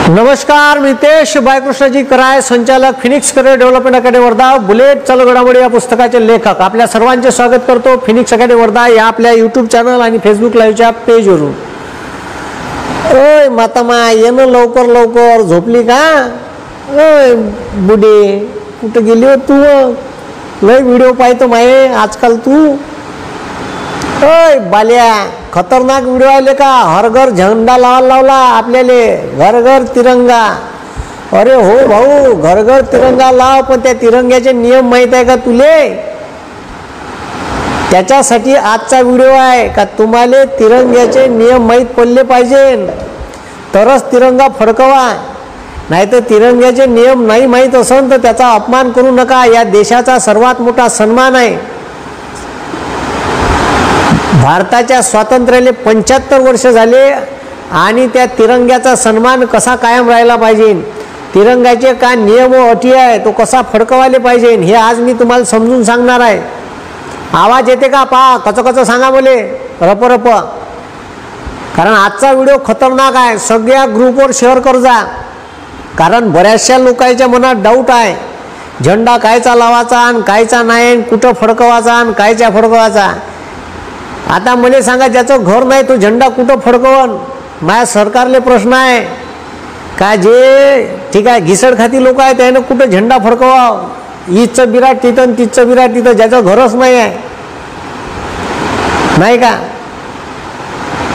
नमस्कार, मी तेश बाळकृष्णजी कराय, संचालक Phoenix career development academy Wardha, bullet चल घडामोडी या पुस्तकाचे लेखक. आपल्या सर्वांचे स्वागत करतो फिनिक्स अकॅडमी वर्धा या आपल्या यूट्यूब चॅनल आणि फेसबुक लाईव्हच्या पेजवरून. ओय मातामा, येणं लवकर लवकर, झोपली का? ओय बुडे, कुठं गेली हो तू? लय व्हिडिओ पाहतो माये आजकाल तू. ओय बाल्या, खतरनाक व्हिडिओ आले का? हर घर झेंडा लावला आपल्याले, घर घर तिरंगा. अरे हो भाऊ, घर घर तिरंगा लाव, पण त्या तिरंग्याचे नियम माहीत आहे का तुले? त्याच्यासाठी आजचा व्हिडिओ आहे का तुम्हाला तिरंग्याचे नियम माहीत पडले पाहिजे, तरच तिरंगा फडकवा. नाही तर तिरंग्याचे नियम नाही माहीत असेल तर त्याचा अपमान करू नका. या देशाचा सर्वात मोठा सन्मान आहे. भारताच्या स्वातंत्र्याला 75 वर्ष झाले आणि त्या तिरंग्याचा सन्मान कसा कायम राहिला पाहिजे, तिरंग्याचे काय नियम व अटी आहे, तो कसा फडकवायला पाहिजे, हे आज मी तुम्हाला समजून सांगणार आहे. आवाज येते का? पहा, कच सांगा बोले, रप. कारण आजचा व्हिडिओ खतरनाक आहे. सगळ्या ग्रुपवर शेअर कर जा, कारण बऱ्याचशा लोकांच्या मनात डाऊट आहे. झेंडा कायचा लावायचा आणि कायचा नाही, कुठं फडकवायचा आणि कायच्या फडकवायचा. आता मला सांगा, ज्याचं घर नाही तो झेंडा कुठं फडकवन? माझ्या सरकारले प्रश्न आहे का? जे ठीक आहे घिसड खाती लोक आहेत त्यानं कुठं झेंडा फडकवा? ईदचं बिराट तिथं, तिथचं बिराट तिथं, ज्याचं घरच नाही आहे, नाही का?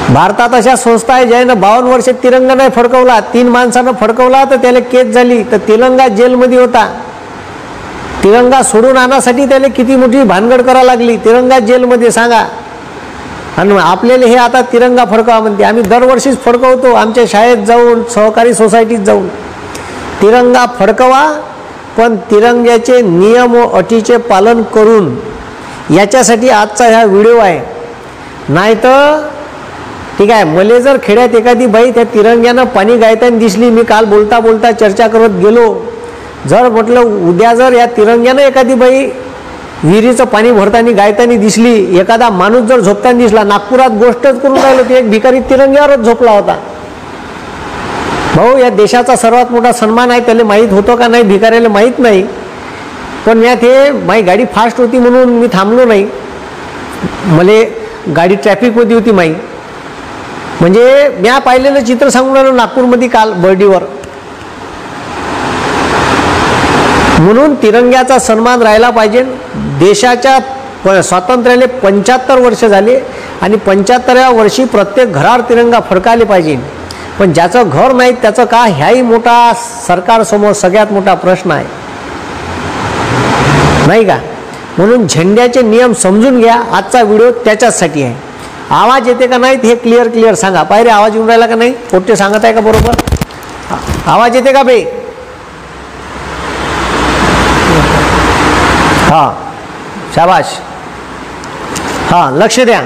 भारतात अशा संस्था आहे ज्यानं 52 वर्षात तिरंगा नाही फडकवला. 3 माणसानं फडकवला तर त्याला केस झाली, तर तिरंगा जेलमध्ये होता. तिरंगा सोडून आणण्यासाठी त्याला किती मोठी भानगड करावी लागली. तिरंगा जेलमध्ये, सांगा. आणि आपल्याला हे आता तिरंगा फडकावा म्हणते. आम्ही दरवर्षीच फडकवतो, आमच्या शाळेत जाऊन, सहकारी सोसायटीत जाऊन. तिरंगा फडकवा, पण तिरंग्याचे नियम व अटीचे पालन करून. याच्यासाठी आजचा हा व्हिडिओ आहे. नाही तर ठीक आहे, मला जर खेड्यात एखादी बाई त्या तिरंग्यानं पाणी गायताना दिसली, मी काल बोलता बोलता चर्चा करत गेलो, जर म्हटलं उद्या जर या तिरंग्यानं एखादी बाई विहिरीचं पाणी भरताना गायतानी दिसली, एखादा माणूस जर झोपताना दिसला, नागपुरात गोष्टच करून राहिलो की एक भिकारी तिरंग्यावरच झोपला होता. भाऊ, या देशाचा सर्वात मोठा सन्मान आहे. त्याला माहीत होतं का नाही? भिकाऱ्याला माहीत नाही. पण यात हे माझी गाडी फास्ट होती म्हणून मी थांबलो नाही. मला गाडी ट्रॅफिकमध्ये होती माई. म्हणजे म्या पाहिलेलं चित्र सांगून राहिलो नागपूरमध्ये काल बर्डीवर. म्हणून तिरंग्याचा सन्मान राहिला पाहिजे. देशाच्या स्वातंत्र्याला 75 वर्ष झाले आणि 75व्या वर्षी प्रत्येक घरावर तिरंगा फडकायला पाहिजे. पण ज्याचं घर नाही त्याचं का, ह्याही मोठा सरकारसमोर सगळ्यात मोठा प्रश्न आहे, नाही का? म्हणून झेंड्याचे नियम समजून घ्या. आजचा व्हिडिओ त्याच्याचसाठी आहे. आवाज येते का नाही हे क्लिअर सांगा. पाहिजे आवाज येऊन राहिला का नाही? पोट्टे सांगत आहे का बरोबर? आवाज येते का बे? हां, शाबाश. हां, लक्ष द्या.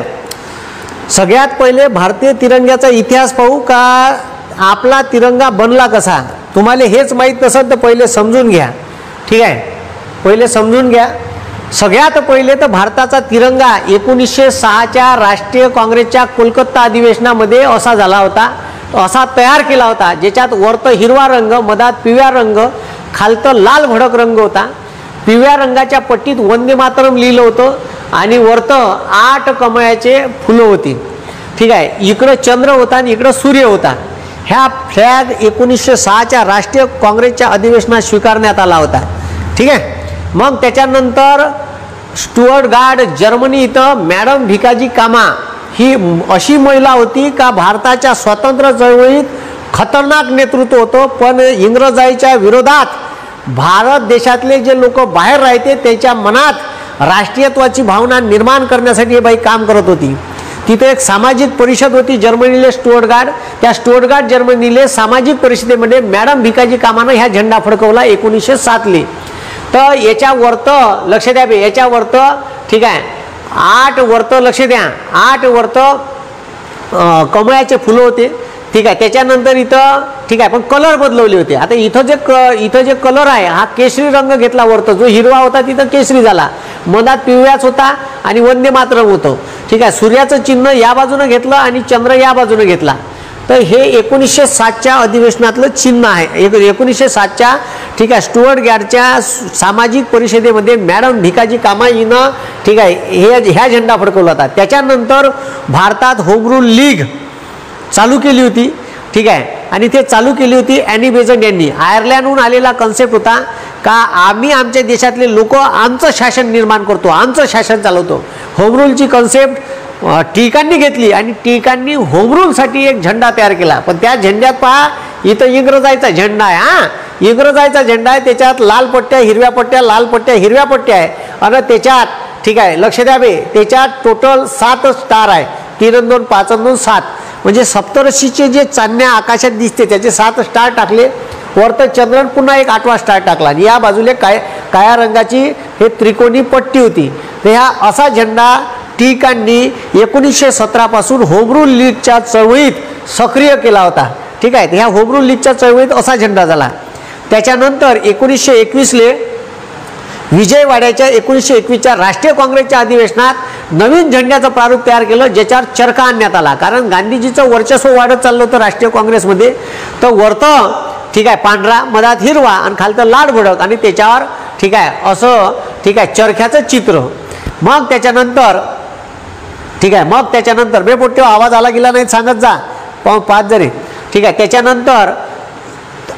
सगळ्यात पहिले भारतीय तिरंग्याचा इतिहास पाहू का? आपला तिरंगा बनला कसा? तुम्हाला हेच माहीत नसेल तर पहिले समजून घ्या. ठीक आहे, पहिले समजून घ्या. सगळ्यात पहिले तर भारताचा तिरंगा 1906च्या राष्ट्रीय काँग्रेसच्या कोलकाता अधिवेशनामध्ये असा झाला होता, असा तयार केला होता, ज्याच्यात वरतं हिरवा रंग, मधात पिवळा रंग, खालतं लाल भडक रंग होता. पिवळ्या रंगाच्या पट्टीत वंदे मातरम लिहिलं होतं आणि वरतं 8 कमळाचे फुलं होती. ठीक आहे, इकडं चंद्र होता आणि इकडं सूर्य होता. ह्या फ्लॅग 1906च्या राष्ट्रीय काँग्रेसच्या अधिवेशनात स्वीकारण्यात आला होता. ठीक आहे. मग त्याच्यानंतर स्टुअर्टगार्ड जर्मनी इथं मॅडम भिकाजी कामा ही अशी महिला होती का भारताच्या स्वातंत्र्य चळवळीत खतरनाक नेतृत्व होतं. पण इंग्रजांच्या विरोधात भारत देशातले जे लोक बाहेर राहते त्याच्या मनात राष्ट्रीयत्वाची भावना निर्माण करण्यासाठी हे बाई काम करत होती. तिथे एक सामाजिक परिषद होती जर्मनीले, स्टुअर्टगार्ड. त्या स्टुअर्टगार्ड जर्मनीले सामाजिक परिषदेमध्ये मॅडम भिकाजी कामानं ह्या झेंडा फडकवला 1907ले. तर याच्यावरतं लक्ष द्या बे, याच्यावरतं ठीक आहे 8 वरतं लक्ष द्या, 8 वरतं कमळाचे फुलं होते. ठीक आहे, त्याच्यानंतर इथं ठीक आहे पण कलर बदलवले होते. आता इथं जे कलर आहे हा केशरी रंग घेतला. वरतं जो हिरवा होता तिथं केशरी झाला, मधात पिवळाच होता आणि वंदे मातरम होतं. ठीक आहे, सूर्याचं चिन्ह या बाजूने घेतलं आणि चंद्र या बाजूने घेतला. तर हे 1907च्या अधिवेशनातलं चिन्ह आहे. 1907च्या ठीक आहे स्टुअर्ट गार्डच्या सामाजिक परिषदेमध्ये मॅडम भिकाजी कामा हिनं ठीक आहे ह्या झेंडा फडकवला होता. त्याच्यानंतर भारतात होम रूल लीग चालू केली होती ठीक आहे, आणि ते चालू केली होती ॲनी बेझंट यांनी. आयर्लंडहून आलेला कन्सेप्ट होता का आम्ही आमच्या देशातले लोक आमचं शासन निर्माण करतो, आमचं शासन चालवतो. होम रूलची कन्सेप्ट टिळकांनी घेतली आणि टिळकांनी होम रूलसाठी एक झेंडा तयार केला. पण त्या झेंड्यात पहा इथं इंग्रजाचा झेंडा आहे. हां इंग्रजाचा झेंडा आहे, त्याच्यात लाल पट्ट्या हिरव्या पट्ट्या लाल पट्ट्या हिरव्या पट्ट्या आहे. आणि त्याच्यात ठीक आहे लक्ष द्यावे त्याच्यात टोटल 7 स्टार आहे. 3 आणि 2 5 आणि 2 7 म्हणजे सप्तऋषीचे जे चांदण्या आकाशात दिसते त्याचे 7 स्टार टाकले. वरत चंद्रन पुन्हा एक 8वा स्टार टाकला आणि या बाजूला काळ्या रंगाची हे त्रिकोणी पट्टी होती. तर ह्या असा झेंडा टिळकांनी 1917 पासून होम रूल लीगच्या चळवळीत सक्रिय केला होता ठीक आहे. ह्या होम रूल लीगच्या चळवळीत असा झेंडा झाला. त्याच्यानंतर 1921ले विजयवाड्याच्या 1921च्या राष्ट्रीय काँग्रेसच्या अधिवेशनात नवीन झेंड्याचं प्रारूप तयार केलं ज्याच्यावर चरखा आणण्यात आला. कारण गांधीजीचं वर्चस्व वाढत चाललं होतं राष्ट्रीय काँग्रेसमध्ये. तर वरतं ठीक आहे पांढरा मधात हिरवा आणि खालतं लाल भडक आणि त्याच्यावर ठीक आहे असं ठीक आहे चरख्याचं चित्र. मग त्याच्यानंतर ठीक आहे मग त्याच्यानंतर बेपोट्टे आवाज आला गेला नाही सांगत जा 5 जरी ठीक आहे. त्याच्यानंतर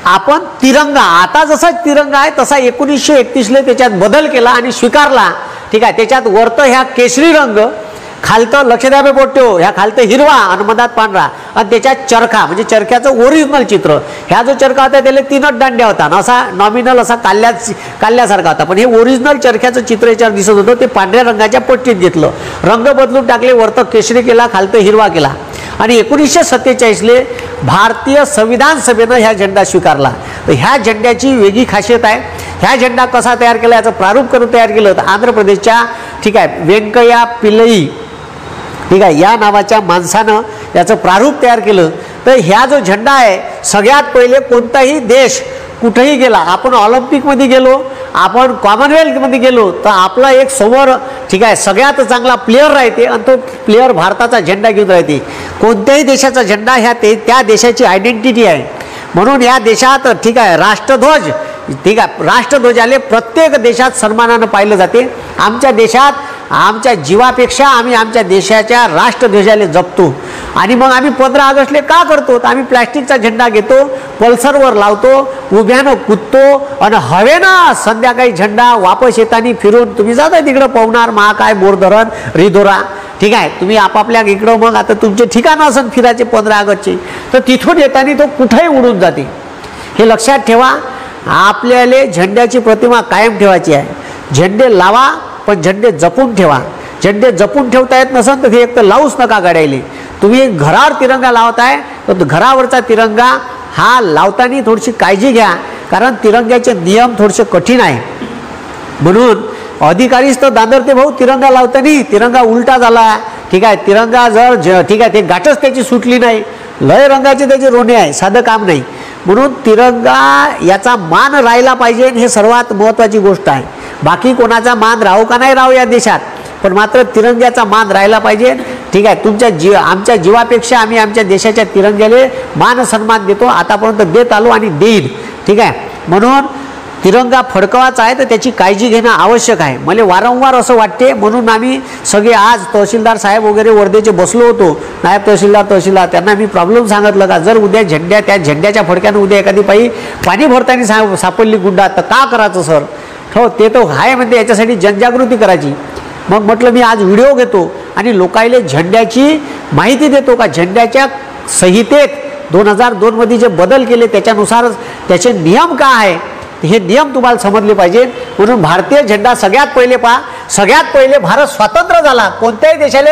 आपण तिरंगा आता जसा तिरंगा आहे तसा 1931ला त्याच्यात बदल केला आणि स्वीकारला ठीक आहे. त्याच्यात वरतं ह्या केशरी रंग खालतं लक्ष द्या बेपोट्टे ह्या खालतं हिरवा आणि मधात पांढरा आणि त्याच्यात चरखा म्हणजे चरख्याचं ओरिजिनल चित्र. ह्या जो चरखा होता त्याला 3च दांड्या होता असा नॉमिनल असा काल्यासारखा होता. पण हे ओरिजिनल चरख्याचं चित्र याच्यावर दिसत होतं. ते पांढऱ्या रंगाच्या पट्टीत घेतलं, रंग बदलून टाकले, वरतं केशरी केला खालतं हिरवा केला. आणि 1947ले भारतीय संविधान सभेनं ह्या झेंडा स्वीकारला. तर ह्या झेंड्याची वेगळी खासियत आहे. ह्या झेंडा कसा तयार केला याचं प्रारूप करून तयार केलं होतं आंध्र प्रदेशच्या ठीक आहे व्यंकय्या पिल्लई ठीक आहे या नावाच्या माणसानं याचं प्रारूप तयार केलं. तर ह्या जो झेंडा आहे सगळ्यात पहिले कोणताही देश कुठेही गेला, आपण ऑलिम्पिकमध्ये गेलो, आपण कॉमनवेल्थमध्ये गेलो तर आपला एक समोर ठीक आहे सगळ्यात चांगला प्लेअर राहते आणि तो प्लेअर भारताचा झेंडा घेऊन राहते. कोणत्याही देशाचा झेंडा ह्या त्या देशाची आयडेंटिटी आहे. म्हणून या देशात ठीक आहे राष्ट्रध्वज ठीक आहे राष्ट्रध्वजाले प्रत्येक देशात सन्मानानं पाहिलं जाते. आमच्या देशात आमच्या जीवापेक्षा आम्ही आमच्या देशाच्या राष्ट्रध्वजाला जपतो. आणि मग आम्ही 15 ऑगस्टले का करतो तर आम्ही प्लॅस्टिकचा झेंडा घेतो, पल्सरवर लावतो, उभ्यानं कुदतो आणि हवेनं संध्याकाळी झेंडा वापस येताना फिरून तुम्ही जाता तिकडं पवनार महाकाय बोरधरण रिधोरा ठीक आहे तुम्ही आपापल्या इकडं मग आता तुमचे ठिकाणं असेल फिरायचे 15 ऑगस्टचे तर तिथून येताना तो कुठेही उडून जाते. हे लक्षात ठेवा. आपल्याला झेंड्याची प्रतिमा कायम ठेवायची आहे. झेंडे लावा पण झेंडे जपून ठेवा. झेंडे जपून ठेवता येत नसेल तर हे एक तर लावूच नका गाड्याले. तुम्ही घरावर तिरंगा लावताय तर घरावरचा तिरंगा हा लावताना थोडीशी काळजी घ्या कारण तिरंग्याचे नियम थोडेसे कठीण आहे. म्हणून अधिकारीच तर दांदरते भाऊ तिरंगा लावताना तिरंगा उलटा झाला ठीक आहे. तिरंगा जर ठीक आहे ते गाठच त्याची सुटली नाही, लय रंगाचे त्याचे रोणे आहे, साधं काम नाही. म्हणून तिरंगा याचा मान राहिला पाहिजे हे सर्वात महत्त्वाची गोष्ट आहे. बाकी कोणाचा मान राहू का नाही राहू या देशात पण मात्र तिरंग्याचा मान राहिला पाहिजे ठीक आहे. तुमच्या आमच्या जीवापेक्षा आम्ही आमच्या देशाच्या तिरंग्याला मान सन्मान देतो, आतापर्यंत देत आलो आणि देईन ठीक आहे. म्हणून तिरंगा फडकवायचा आहे तर त्याची काळजी घेणं आवश्यक आहे. मला वारंवार असं वाटते. म्हणून आम्ही सगळे आज तहसीलदार साहेब वगैरे वर्धेचे बसलो होतो, नायब तहसीलदार त्यांना मी प्रॉब्लेम सांगितलं का जर उद्या त्या झेंड्याच्या फडक्यानं उद्या एखादी पाणी भरताना सापडली गुंडात तर का करायचं सर. हो ते तर आहे म्हणते याच्यासाठी जनजागृती करायची. मग म्हटलं मी आज व्हिडिओ घेतो आणि लोकायले झेंड्याची माहिती देतो का झेंड्याच्या संहितेत 2002 मध्ये जे बदल केले त्याच्यानुसार त्याचे नियम काय आहे हे नियम तुम्हाला समजले पाहिजे. म्हणून भारतीय झेंडा सगळ्यात पहिले सगळ्यात पहिले भारत स्वतंत्र झाला. कोणत्याही देशाला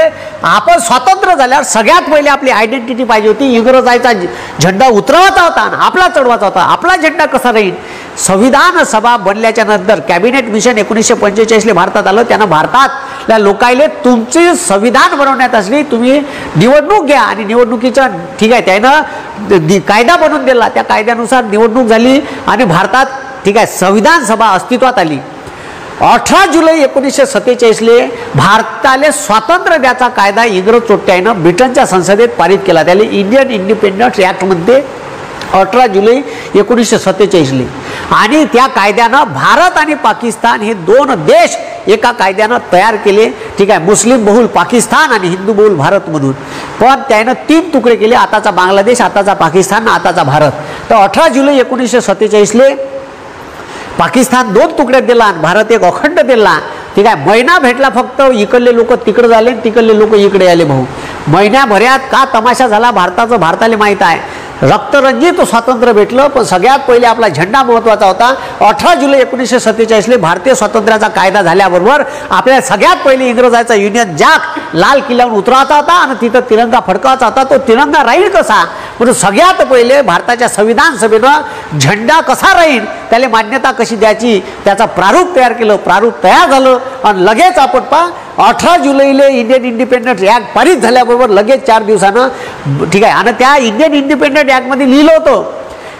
आपण स्वतंत्र झाल्यावर सगळ्यात पहिले आपली आयडेंटिटी पाहिजे होती. इंग्रजाचा झेंडा उतरवायचा होता आणि आपला चढवायचा होता. आपला झेंडा कसा राहील. संविधान सभा बनल्याच्या नंतर कॅबिनेट मिशन 1945 भारतात आलं. त्यानं भारतातल्या लोकायले तुमचे संविधान बनवण्यात असली तुम्ही निवडणूक घ्या आणि निवडणुकीचा ठीक आहे त्यानं कायदा बनवून दिला. त्या कायद्यानुसार निवडणूक झाली आणि भारतात ठीक आहे संविधान सभा अस्तित्वात आली. 18 जुलै 1947 भारताला स्वातंत्र्य द्यायचा कायदा इंग्रज चोट्यानं ब्रिटनच्या संसदेत पारित केला. त्याला इंडियन इंडिपेंडन्स ॲक्ट म्हणते. 18 जुलै 1947 आणि त्या कायद्यानं भारत आणि पाकिस्तान हे दोन देश एका कायद्यानं तयार केले. ठीक आहे, मुस्लिम बहुल पाकिस्तान आणि हिंदू बहुल भारत म्हणून. पण त्यानं 3 तुकडे केले, आताचा बांगलादेश, आताचा पाकिस्तान, आताचा भारत. तर 18 जुलै 1947 पाकिस्तान 2 तुकड्यात दिला आणि भारत एक अखंड दिला. ठीक आहे, महिना भेटला फक्त. इकडले लोक तिकडे झाले, तिकडले लोक इकडे आले. भाऊ, महिन्याभरात का तमाशा झाला भारताचं भारताला माहीत आहे. रक्तरंजित स्वातंत्र्य भेटलं, पण सगळ्यात पहिले आपला झेंडा महत्त्वाचा होता. 18 जुलै 1947 भारतीय स्वातंत्र्याचा कायदा झाल्याबरोबर आपल्याला सगळ्यात पहिले इंग्रजाचा युनियन जॅक लाल किल्ल्यावर उतरायचा होता आणि तिथं तिरंगा फडकावायचा होता. तो तिरंगा राहील कसा, म्हणून सगळ्यात पहिले भारताच्या संविधान सभेनं झेंडा कसा राहील, त्याला मान्यता कशी द्यायची, त्याचा प्रारूप तयार केलं. प्रारूप तयार झालं आणि लगेच आपण 18 जुलैला इंडियन इंडिपेंडन्स ॲक्ट पारित झाल्याबरोबर लगेच 4 दिवसानं, ठीक आहे, आणि त्या इंडियन इंडिपेंडन्स ॲक्टमध्ये लिहिलं होतं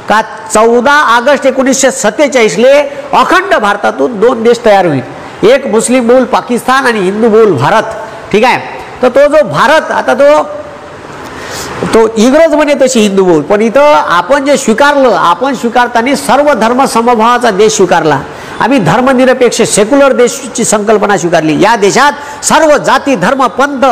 का 14 ऑगस्ट 1947 अखंड भारतातून 2 देश तयार होईल. एक मुस्लिम बहुल पाकिस्तान आणि हिंदू बहुल भारत. ठीक आहे, तर तो जो भारत, आता तो इंग्रज म्हणे तशी हिंदू बहुल, पण इथं आपण जे स्वीकारलं, आपण स्वीकारताना सर्व धर्म समभावाचा देश स्वीकारला. आम्ही धर्मनिरपेक्ष सेक्युलर देशची संकल्पना स्वीकारली. या देशात सर्व जाती धर्म पंथ,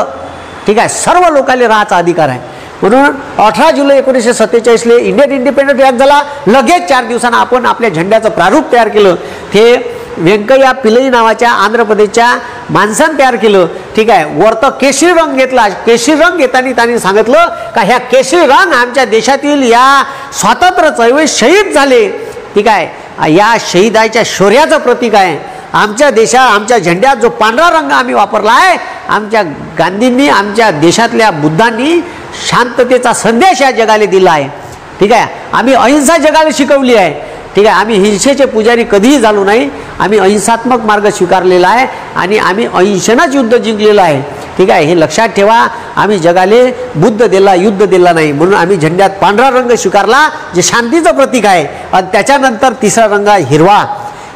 ठीक आहे, सर्व लोकांना राहायचा अधिकार आहे. म्हणून 18 जुलै 1947 इंडियन इंडिपेंडन्स ॲक्ट झाला. लगेच 4 दिवसांना आपण आपल्या झेंड्याचं प्रारूप तयार केलं. ते व्यंकय्या पिल्लई नावाच्या आंध्र प्रदेशच्या माणसानं तयार केलं. ठीक आहे, वरतं केशरी रंग घेतला. केशरी रंग घेताना त्यांनी सांगितलं का ह्या केशरी रंग आमच्या देशातील या स्वातंत्र्य चळवळीत शहीद झाले. ठीक आहे, या शहीदाच्या शौर्याचं प्रतीक आहे. आमच्या आमच्या झेंड्यात जो पांढरा रंग आम्ही वापरला आहे, आमच्या गांधींनी, आमच्या देशातल्या बुद्धांनी शांततेचा संदेश या जगाला दिला आहे. ठीक आहे, आम्ही अहिंसा जगाला शिकवली आहे. ठीक आहे, आम्ही हिंसेचे पुजारी कधीही झालो नाही. आम्ही अहिंसात्मक मार्ग स्वीकारलेला आहे आणि आम्ही अहिंसेनंच युद्ध जिंकलेलं आहे. ठीक आहे, हे लक्षात ठेवा. आम्ही जगाले बुद्ध दिला, युद्ध दिला नाही. म्हणून आम्ही झेंड्यात पांढरा रंग स्वीकारला, जे शांतीचं प्रतीक आहे. आणि त्याच्यानंतर तिसरा रंग हिरवा.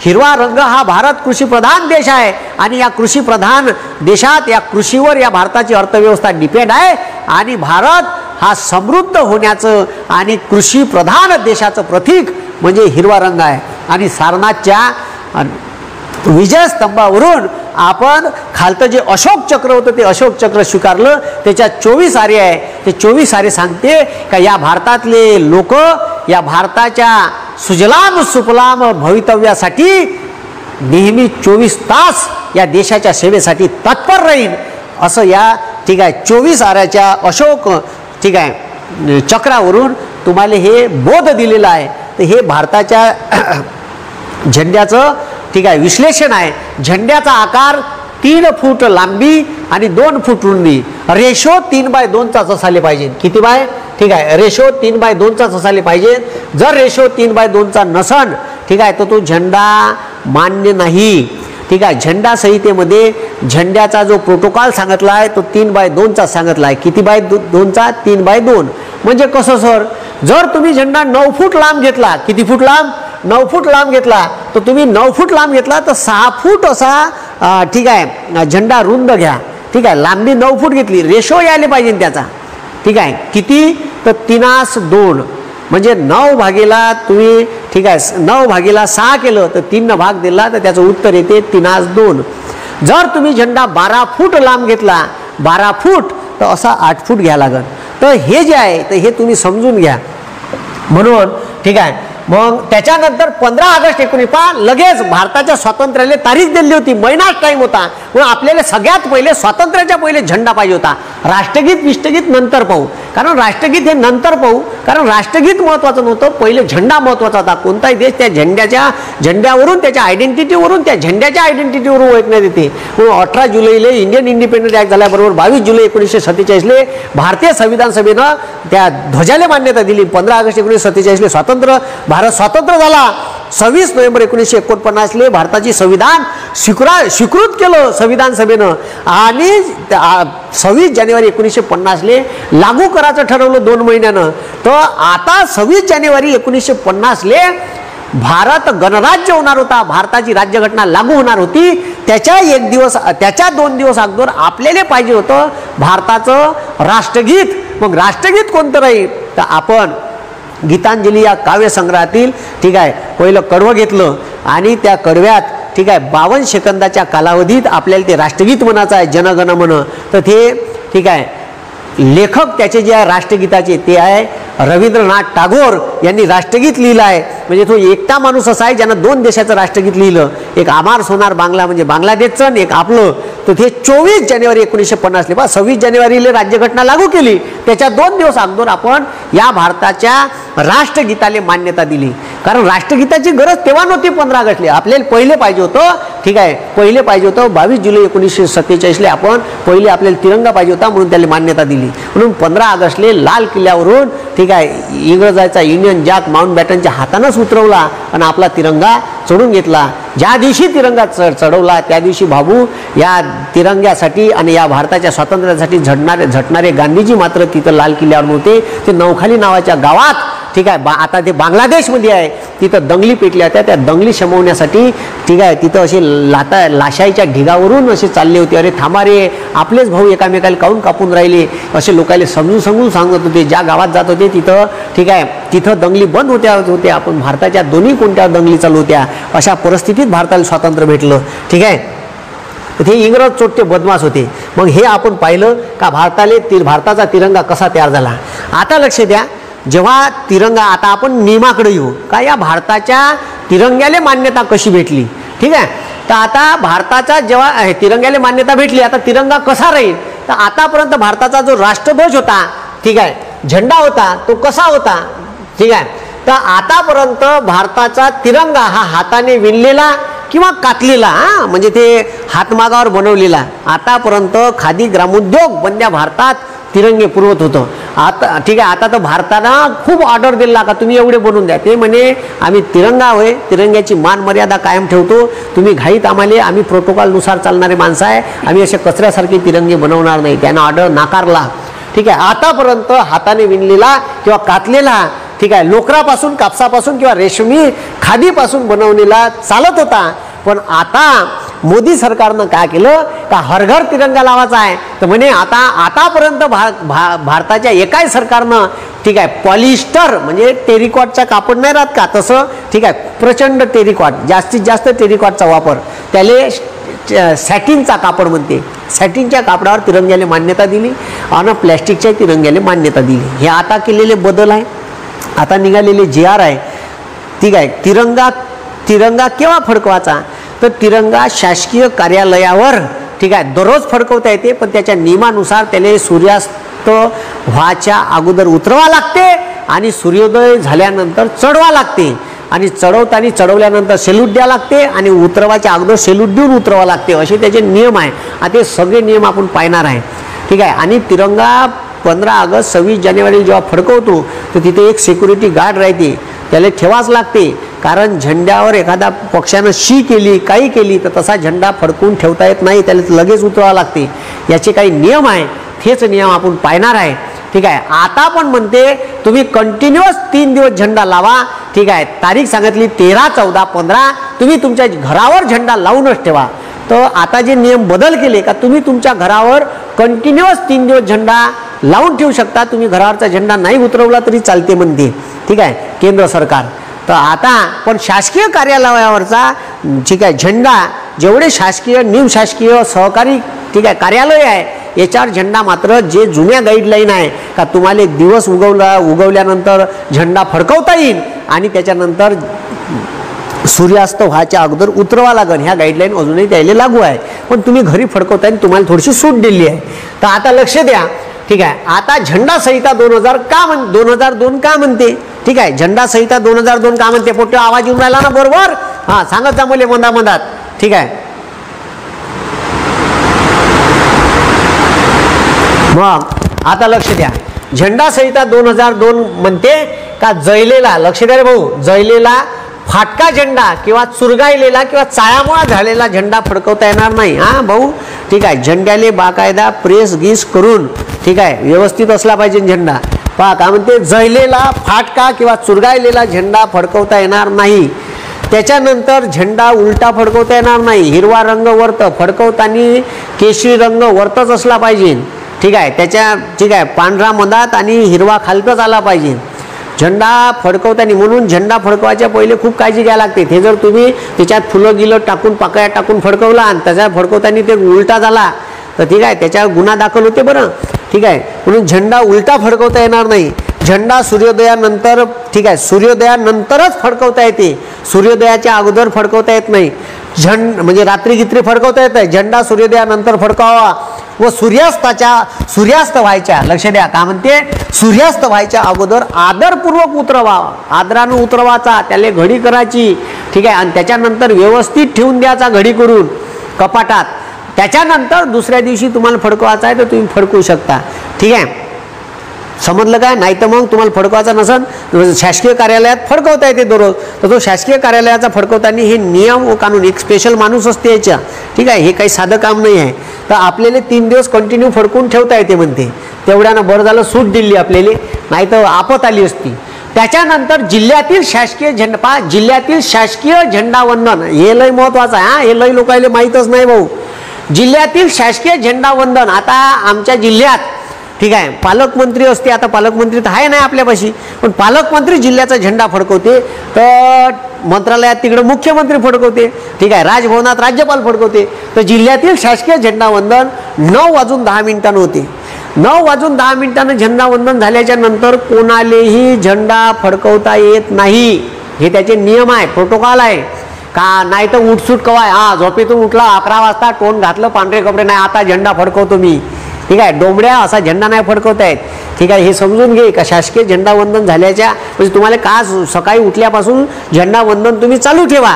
हिरवा रंग हा भारत कृषीप्रधान देश आहे आणि या कृषीप्रधान देशात, या कृषीवर या भारताची अर्थव्यवस्था डिपेंड आहे. आणि भारत हा समृद्ध होण्याचं आणि कृषीप्रधान देशाचं प्रतीक म्हणजे हिरवा रंग आहे. आणि सारनाथच्या विजयस्तंभावरून आपण खालतं जे अशोक चक्र होतं ते अशोक चक्र स्वीकारलं. त्याच्यात 24 आरे आहे. ते 24 आरे सांगते का या भारतातले लोक या भारताच्या सुजलाम सुफलाम भवितव्यासाठी नेहमी 24 तास या देशाच्या सेवेसाठी तत्पर राहील असं या, ठीक आहे, 24 आऱ्याच्या अशोक, ठीक आहे, चक्रावरून तुम्हाला हे बोध दिलेला आहे. तर हे भारताच्या झेंड्याचं, ठीक आहे, विश्लेषण आहे. झेंड्याचा आकार 3 फूट लांबी आणि 2 फूट रुंदी. रेशो 3/2चा असायला पाहिजे. किती बाय? ठीक आहे, रेशो 3/2चा असायला पाहिजे. जर रेशो 3/2चा नसन, ठीक आहे, तर तो झेंडा मान्य नाही. ठीक आहे, झेंडा संहितेमध्ये झेंड्याचा जो प्रोटोकॉल सांगितला आहे तो 3/2चा सांगितला आहे. किती बाय 2चा? 3/2. म्हणजे कसं सर, जर तुम्ही झेंडा 9 फूट लांब घेतला, किती फूट लांब? 9 फूट लांब घेतला, तर तुम्ही 9 फूट लांब घेतला तर 6 फूट असा, ठीक आहे, झेंडा रुंद घ्या. ठीक आहे, लांबी 9 फूट घेतली, रेशो यायला पाहिजे त्याचा. ठीक आहे, किती? तर 3:2 म्हणजे 9 भागेला तुम्ही, ठीक आहे, 9/6 केलं तर 3 भाग दिला तर त्याचं उत्तर येते 3:2. जर तुम्ही झेंडा 12 फूट लांब घेतला, 12 फूट, तर असा 8 फूट घ्या लागेल. तर हे जे आहे तर हे तुम्ही समजून घ्या. म्हणून, ठीक आहे, मग त्याच्यानंतर 15 ऑगस्ट 19 लगेच भारताच्या स्वातंत्र्याला तारीख दिली होती. महिनाच टाईम होता. मग आपल्याला सगळ्यात पहिले स्वातंत्र्याच्या पहिले झेंडा पाहिजे होता. राष्ट्रगीत विष्टगीत नंतर पाहू, कारण राष्ट्रगीत हे नंतर पाहू, कारण राष्ट्रगीत महत्त्वाचं नव्हतं, पहिले झेंडा महत्त्वाचा होता. कोणताही देश त्या झेंड्यावरून, त्याच्या आयडेंटिटीवरून, त्या झेंड्याच्या आयडेंटिटीवरून ओळखण्यात येते. म्हणून 18 जुलैला इंडियन इंडिपेंडन्स ॲक्ट झाल्याबरोबर 22 जुलै 1947 भारतीय संविधान सभेनं त्या ध्वजाला मान्यता दिली. 15 ऑगस्ट 1947 भारत स्वतंत्र झाला. 26 नोव्हेंबर 1949 भारताची संविधान स्वीकृत केलं संविधान सभेनं आणि 26 जानेवारी 1950 लागू करायचं ठरवलं 2 महिन्यानं. तर आता 26 जानेवारी 1950 भारत गणराज्य होणार होता, भारताची राज्यघटना लागू होणार होती, त्याच्या 2 दिवस अगोदर आपल्याला पाहिजे होतं भारताचं राष्ट्रगीत. मग राष्ट्रगीत कोणतं राहील तर आपण गीतांजली या काव्यसंग्रहातील ठीक आहे पहिलं कडवं घेतलं आणि त्या कडव्यात ठीक आहे 52 सेकंदाच्या कालावधीत आपल्याला ते राष्ट्रगीत म्हणायचं आहे, जनगण मन. तर ते ठीक आहे लेखक त्याचे जे आहे राष्ट्रगीताचे ते आहे रवींद्रनाथ टागोर यांनी राष्ट्रगीत लिहिलं आहे. म्हणजे तो एकटा माणूस असा आहे ज्यानं 2 देशाचं राष्ट्रगीत लिहिलं, एक आमार सोनार बांगला म्हणजे बांगलादेशचं आणि एक आपलं. तर ते 24 जानेवारी 1950 ला 26 जानेवारीला राज्यघटना लागू केली. त्याच्या 2 दिवस अगोदर आपण या भारताच्या राष्ट्रगीताला मान्यता दिली. कारण राष्ट्रगीताची गरज तेव्हा नव्हती 15 ऑगस्टला, आपल्याला पहिले पाहिजे होतं ठीक आहे, पहिले पाहिजे होतं 22 जुलै 1947ला आपण पहिले आपल्याला तिरंगा पाहिजे होता म्हणून त्याला मान्यता दिली. म्हणून 15 ऑगस्टला लाल किल्ल्यावरून ठीक आहे इंग्रजाचा युनियन जॅक माउंटबॅटनच्या हातानंच उतरवला आणि आपला तिरंगा चढून घेतला. ज्या दिवशी तिरंगा चढवला त्या दिवशी बाबू या तिरंग्यासाठी आणि या भारताच्या स्वातंत्र्यासाठी झटणारे गांधीजी मात्र तिथं लाल किल्ल्यावर नव्हते. ते नौखाली नावाच्या गावात ठीक आहे आता ते बांगलादेशमध्ये आहे, तिथं दंगली पेटल्या होत्या. त्या दंगली शमवण्यासाठी ठीक आहे तिथं असे लाशाईच्या ढिगावरून असे चालले होते. अरे थांबा रे, आपलेच भाऊ एकामेकाला काऊन कापून राहिले असे लोकांना समजून सांगत होते. ज्या गावात जात होते तिथं ठीक आहे तिथं दंगली बंद होत्या. आपण भारताच्या दोन्ही कोणत्या दंगली चालू होत्या. अशा परिस्थितीत भारताला स्वातंत्र्य भेटलं. ठीक आहे, ते इंग्रज चोट्टे बदमाश होते. मग हे आपण पाहिलं का भारताचा तिरंगा कसा तयार झाला. आता लक्ष द्या, जेव्हा तिरंगा आता आपण नियमाकडे येऊ का या भारताच्या तिरंग्याला मान्यता कशी भेटली. ठीक आहे, तर आता भारताचा जेव्हा तिरंग्याला मान्यता भेटली आता तिरंगा कसा राहील. तर आतापर्यंत भारताचा जो राष्ट्रध्वज होता ठीक आहे झेंडा होता तो कसा होता. ठीक आहे, तर आतापर्यंत भारताचा तिरंगा हा हाताने विणलेला किंवा कातलेला म्हणजे ते हातमागावर बनवलेला. आतापर्यंत खादी ग्रामोद्योग बंद्या भारतात तिरंगे पुरवत होतं. आता ठीक आहे, आता तर भारतानं खूप ऑर्डर दिला का तुम्ही एवढे बनवून द्या. ते म्हणे आम्ही तिरंगा होय तिरंग्याची मान मर्यादा कायम ठेवतो, तुम्ही घाईत आम्हाला आम्ही प्रोटोकॉलनुसार चालणारे माणसं आहे, आम्ही असे कचऱ्यासारखे तिरंगे बनवणार नाही. त्यानं ऑर्डर नाकारला. ठीक आहे, आतापर्यंत हाताने विणलेला किंवा कातलेला ठीक आहे लोकरापासून कापसापासून किंवा रेशमी खादीपासून बनवलेला चालत होता. पण आता मोदी सरकारनं काय केलं का हर घर तिरंगा लावायचा आहे. तर म्हणे आतापर्यंत भारताच्या एकाही सरकारनं ठीक आहे पॉलिस्टर म्हणजे टेरिकॉटचा कापड नाही राहत का तसं ठीक आहे प्रचंड टेरिकॉट जास्तीत जास्त टेरिकॉटचा वापर त्याले सॅटिनचा कापड म्हणते. सॅटिनच्या कापडावर तिरंग्याला मान्यता दिली आणि प्लॅस्टिकच्या तिरंग्याला मान्यता दिली. हे आता केलेले बदल आहे. आता निघालेले JR आहे. ठीक आहे, तिरंगा केव्हा फडकवायचा तर तिरंगा शासकीय कार्यालयावर ठीक आहे दररोज फडकवता येते, पण त्याच्या नियमानुसार त्याला सूर्यास्त व्हायच्या अगोदर उतरवा लागते आणि सूर्योदय झाल्यानंतर चढवा लागते आणि चढवल्यानंतर सेल्यूट द्या लागते आणि उतरवाच्या अगोदर सेल्यूट देऊन उतरवा लागते. असे त्याचे नियम आहे. आता हे सगळे नियम आपण पाहणार आहे. ठीक आहे, आणि तिरंगा 15 ऑगस्ट 26 जानेवारी जेव्हा फडकवतो तर तिथे एक सिक्युरिटी गार्ड राहते, त्याला ठेवाच लागते. कारण झेंड्यावर एखादा पक्षानं शी केली काही केली तर तसा झेंडा फडकून ठेवता येत नाही, त्याला लगेच उतरावं लागते. याचे काही नियम आहे, तेच नियम आपण पाहणार आहे. ठीक आहे, आता पण म्हणते तुम्ही कंटिन्युअस 3 दिवस झेंडा लावा. ठीक आहे, तारीख सांगितली 13, 14, 15 तुम्ही तुमच्या घरावर झेंडा लावूनच ठेवा. तर आता जे नियम बदल केले का तुम्ही तुमच्या घरावर कंटिन्युअस 3 दिवस झेंडा लावून ठेवू शकता. तुम्ही घरावरचा झेंडा नाही उतरवला तरी चालते म्हणते. ठीक आहे, केंद्र सरकार. तर आता पण शासकीय कार्यालयावरचा ठीक आहे झेंडा जेवढे शासकीय निमशासकीय सहकारी ठीक आहे कार्यालय आहे याच्यावर झेंडा मात्र जे जुन्या गाईडलाईन आहे का तुम्हाला दिवस उगवल्यानंतर झेंडा फडकवता येईल आणि त्याच्यानंतर सूर्यास्त व्हायच्या अगोदर उतरवा लागेल ह्या गाईडलाईन अजूनही द्यायला लागू आहे. पण तुम्ही घरी फडकवताय तुम्हाला थोडीशी सूट दिली आहे. तर आता लक्ष द्या. ठीक आहे, आता झेंडा संहिता 2002 का म्हणते. ठीक आहे, झेंडा संहिता 2002 का म्हणते. पोटे आवाज येऊन राहिला ना बरोबर. हां सांगत जा मुले मधात. ठीक आहे, मग आता लक्ष द्या. झेंडा संहिता 2002 म्हणते का जळलेला लक्ष द्या रे भाऊ जळलेला फाटका झेंडा किंवा चुरगाळलेला किंवा चाळ्यामुळा झालेला झेंडा फडकवता येणार नाही. हां भाऊ ठीक आहे, झेंड्याले बाकायदा प्रेस गीस करून ठीक आहे व्यवस्थित असला पाहिजे झेंडा. पहा काय म्हणते, जळलेला फाटका किंवा चुरगाळलेला झेंडा फडकवता येणार नाही. त्याच्यानंतर झेंडा उलटा फडकवता येणार नाही. हिरवा रंग वरत फडकवताना केशरी रंग वरतच असला पाहिजे. ठीक आहे, ठीक आहे, पांढरा मधात आणि हिरवा खालतच आला पाहिजे झेंडा फडकवताना. म्हणून झेंडा फडकवायच्या पहिले खूप काळजी घ्यायला लागते. ते जर तुम्ही त्याच्यात फुलं गिलं टाकून पाकळ्या टाकून फडकवला आणि त्याच्या फडकवताना ते उलटा झाला तर ठीक आहे, त्याच्यावर गुन्हा दाखल होते बरं. ठीक आहे, म्हणून झेंडा उलटा फडकवता येणार नाही. झेंडा सूर्योदयानंतर, ठीक आहे, सूर्योदयानंतरच फडकवता येते. सूर्योदयाच्या अगोदर फडकवता येत नाही. म्हणजे रात्री गित्री फडकवता येत आहे. झेंडा सूर्योदयानंतर फडकावा व सूर्यास्त व्हायच्या, लक्ष द्या काय म्हणते, सूर्यास्त व्हायच्या अगोदर आदरपूर्वक उतरवा. आदरानं उतरवाचा, त्याला घडी करायची. ठीक आहे, आणि त्याच्यानंतर व्यवस्थित ठेवून द्यायचा घडी करून कपाटात. त्याच्यानंतर दुसऱ्या दिवशी तुम्हाला फडकवायचा आहे तर तुम्ही फडकवू शकता. ठीक आहे, समजलं काय? नाही तर मग तुम्हाला फडकवायचा नसेल, शासकीय कार्यालयात फडकवता येते दररोज, तर तो शासकीय कार्यालयाचा फडकवताना हे नियम व कानून, एक स्पेशल माणूस असते याच्या. ठीक आहे, हे काही साधं काम नाही आहे. तर आपल्याला 3 दिवस कंटिन्यू फडकवून ठेवता येते म्हणते. तेवढ्यानं बरं झालं सूट दिली आपल्याला, नाही तर आपत आली असती. त्याच्यानंतर जिल्ह्यातील शासकीय झेंडा, पहा जिल्ह्यातील शासकीय झेंडावंदन हे लय महत्त्वाचं आहे. हा, हे लय लोकांना माहीतच नाही भाऊ. जिल्ह्यातील शासकीय झेंडावंदन, आता आमच्या जिल्ह्यात ठीक आहे पालकमंत्री असते. आता पालकमंत्री तर आहे नाही आपल्यापाशी, पण पालकमंत्री जिल्ह्याचा झेंडा फडकवते. तर मंत्रालयात तिकडे मुख्यमंत्री फडकवते. ठीक आहे, राजभवनात राज्यपाल फडकवते. तर जिल्ह्यातील शासकीय झेंडावंदन 9:10 होते. 9:10 झेंडावंदन झाल्याच्या नंतर कोणालाही झेंडा फडकवता येत नाही. हे त्याचे नियम आहे, प्रोटोकॉल आहे. का नाही तर उठसूट कवाय, हा झोपेतून उठला 11 वाजता, टोन घातलं, पांढरे कपडे नाही, आता झेंडा फडकवतो मी. ठीक आहे, डोंबड्या असा झेंडा नाही फडकवता येत. ठीक आहे, हे समजून घे का शासकीय झेंडावंदन झाल्याच्या म्हणजे तुम्हाला का सकाळी उठल्यापासून झेंडावंदन तुम्ही चालू ठेवा.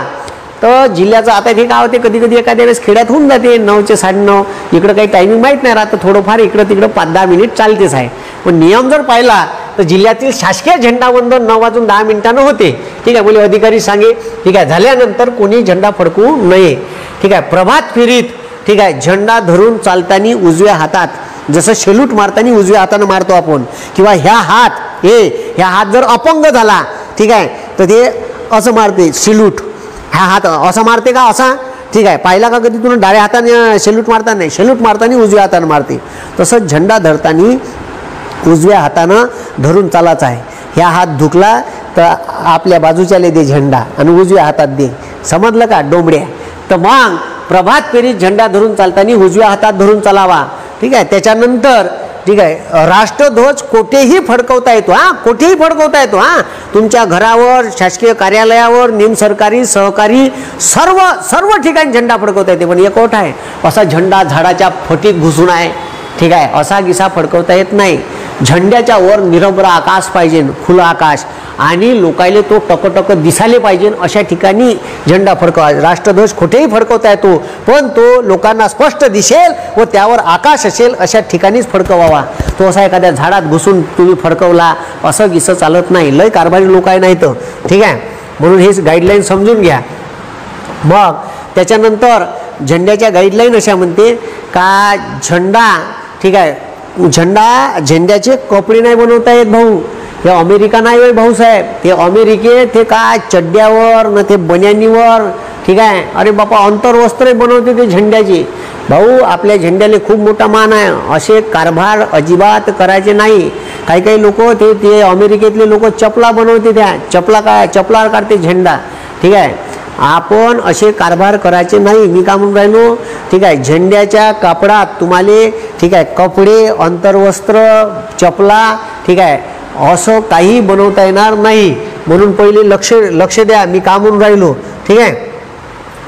तर जिल्ह्याचं आता हे काय होते, कधी कधी एखाद्या वेळेस खेड्यात होऊन जाते 9 ते 9:30, इकडं काही टायमिंग माहीत नाही राहतं, थोडंफार इकडं तिकडं 5-10 मिनिट चालतेच आहे. पण नियम जर पाहिला तर जिल्ह्यातील शासकीय झेंडावंदन 9:10 होते. ठीक आहे, बोले अधिकारी सांगे. ठीक आहे, झाल्यानंतर कोणी झेंडा फडकवू नये. ठीक आहे, प्रभात फेरीत ठीक आहे झेंडा धरून चालताना उजव्या हातात, जसं शेलूट मारताना उजव्या हाताने मारतो आपण, किंवा ह्या हात जर अपंग झाला ठीक आहे तर ते असं मारते शेलूट. ह्या हात असा मारते का असा? ठीक आहे, पाहिला का कधी तुला डाव्या हाताने शेलूट मारता? नाही, शेलूट मारताना उजव्या हाताने मारते. तसंच झेंडा धरताना उजव्या हातानं धरून चालायचं आहे. ह्या हात धुकला तर आपल्या बाजूच्याले दे झेंडा आणि उजव्या हातात दे. समजलं का डोंबड्या? तर मग प्रभात फेरीत झेंडा धरून चालताना उजव्या हातात धरून चालावा. ठीक आहे, त्याच्यानंतर ठीक आहे राष्ट्रध्वज कोठेही फडकवता येतो. हा, कोठेही फडकवता येतो. हा, तुमच्या घरावर, शासकीय कार्यालयावर, निमसरकारी सहकारी सर्व ठिकाणी झेंडा फडकवता येते. पण एक ओठ आहे, असा झेंडा झाडाच्या फटीत घुसून आहे. ठीक आहे, असा गिसा फडकवता येत नाही. झेंड्याच्या वर निरभ्र आकाश पाहिजे, खुलं आकाश, आणि लोकायले तो टकटक दिसायला पाहिजे अशा ठिकाणी झेंडा फडकवा. राष्ट्रध्वज कुठेही फडकवता येतो, पण तो लोकांना स्पष्ट दिसेल व त्यावर आकाश असेल अशा ठिकाणीच फडकवावा. तो असा एखाद्या झाडात घुसून तुम्ही फडकवला असं गिसं चालत नाही. लय कारभारी लोक आहे नाही तर. ठीक आहे, म्हणून हेच गाईडलाईन समजून घ्या. मग त्याच्यानंतर झेंड्याच्या गाईडलाईन अशा म्हणते का झेंडा ठीक आहे, झेंड्याचे कपडे नाही बनवता येत भाऊ. हे अमेरिका नाही भाऊसाहेब, ते अमेरिकेत ते काय चड्ड्यावर न ते बन्यानीवर. ठीक आहे, अरे बापा अंतर्वस्त्र बनवते ते झेंड्याचे. भाऊ आपल्या झेंड्याला खूप मोठा मान आहे. असे कारभार अजिबात करायचे नाही. काही लोक ते अमेरिकेतले लोक चपला बनवते, त्या चपलावर काढते झेंडा. ठीक आहे, आपण असे कारभार करायचे नाही. मी का म्हणून राहिलो, ठीक आहे, झेंड्याच्या कापडात तुम्हाला ठीक आहे कपडे, अंतर्वस्त्र, चपला ठीक आहे असं काही बनवता येणार नाही. म्हणून पहिले लक्ष द्या मी का म्हणून राहिलो. ठीक आहे,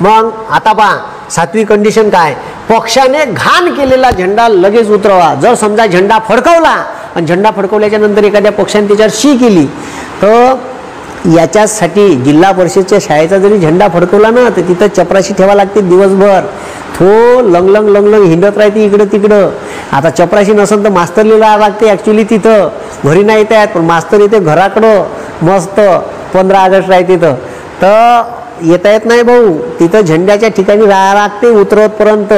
मग आता पहा 7वी कंडिशन काय, पक्षाने घाण केलेला झेंडा लगेच उतरवा. जर समजा झेंडा फडकवला आणि झेंडा फडकवल्याच्या नंतर एखाद्या पक्षाने त्याच्यावर शी केली तर याच्यासाठी जिल्हा परिषदच्या शाळेचा जरी झेंडा फडकवला ना तर तिथं चपराशी ठेवा लागते दिवसभर. तो लंग हिंडत राहते इकडं तिकडं. आता चपराशी नसेल तर मास्तरला राहावं लागते ॲक्च्युली तिथं. घरी नाही येत आहेत, पण मास्तर येते घराकडं मस्त 15 ऑगस्ट राहते तर येता येत नाही भाऊ. तिथं झेंड्याच्या ठिकाणी राहावं लागते उतरतपर्यंत.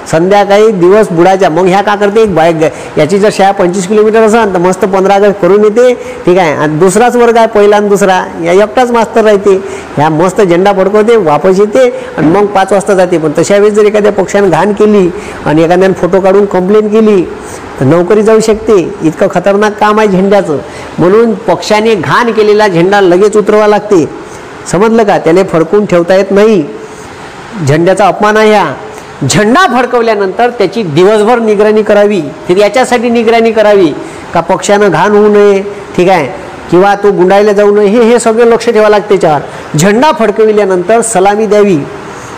संध्याकाळी दिवस बुडायचा. मग ह्या का करते, एक बाईक याची जर शाळा 25 किलोमीटर असेल तर मस्त 15 ऑगस्ट करून येते, ठीक आहे. आणि दुसराच वर्ग आहे, पहिला आणि दुसरा, या एकटाच मास्तर राहते, ह्या मस्त झेंडा फडकवते, वापस येते आणि मग 5 वाजता जाते. पण तशा वेळेस जर एखाद्या पक्षाने घाण केली आणि एखाद्याने फोटो काढून कंप्लेंट केली तर नोकरी जाऊ शकते. इतकं खतरनाक काम आहे झेंड्याचं. म्हणून पक्षाने घाण केलेला झेंडा लगेच उतरवा लागते, समजलं का. त्याला फडकून ठेवता येत नाही. झेंड्याचा अपमान आहे हा. झेंडा फडकवल्यानंतर त्याची दिवसभर निगराणी करावी. तर याच्यासाठी निगराणी करावी का पक्षानं घाण होऊ नये, ठीक आहे, किंवा तो गुंडायला जाऊ नये, हे सगळं लक्ष ठेवावं लागते त्याच्यावर. झेंडा फडकविल्यानंतर सलामी द्यावी,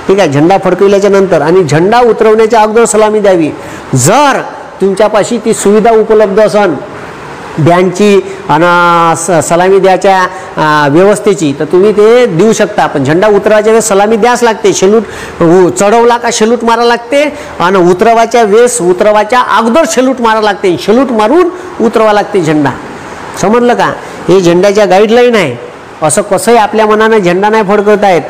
ठीक आहे, झेंडा फडकविल्याच्या नंतर, आणि झेंडा उतरवण्याच्या अगोदर सलामी द्यावी. जर तुमच्यापाशी ती सुविधा उपलब्ध असेल बँडची आणि सलामी द्यायच्या व्यवस्थेची तर तुम्ही ते देऊ शकता. पण झेंडा उतरवायच्या वेळेस सलामी द्यास लागते. शल्यूट चढवला का शल्यूट मारा लागते आणि उतरवायच्या वेळेस उतरवायच्या अगोदर शल्यूट मारा लागते. शल्यूट मारून उतरवा लागते झेंडा, समजलं का. हे झेंड्याच्या गाईडलाईन आहे. असं कसंही आपल्या मनानं झेंडा नाही फडकवता येत,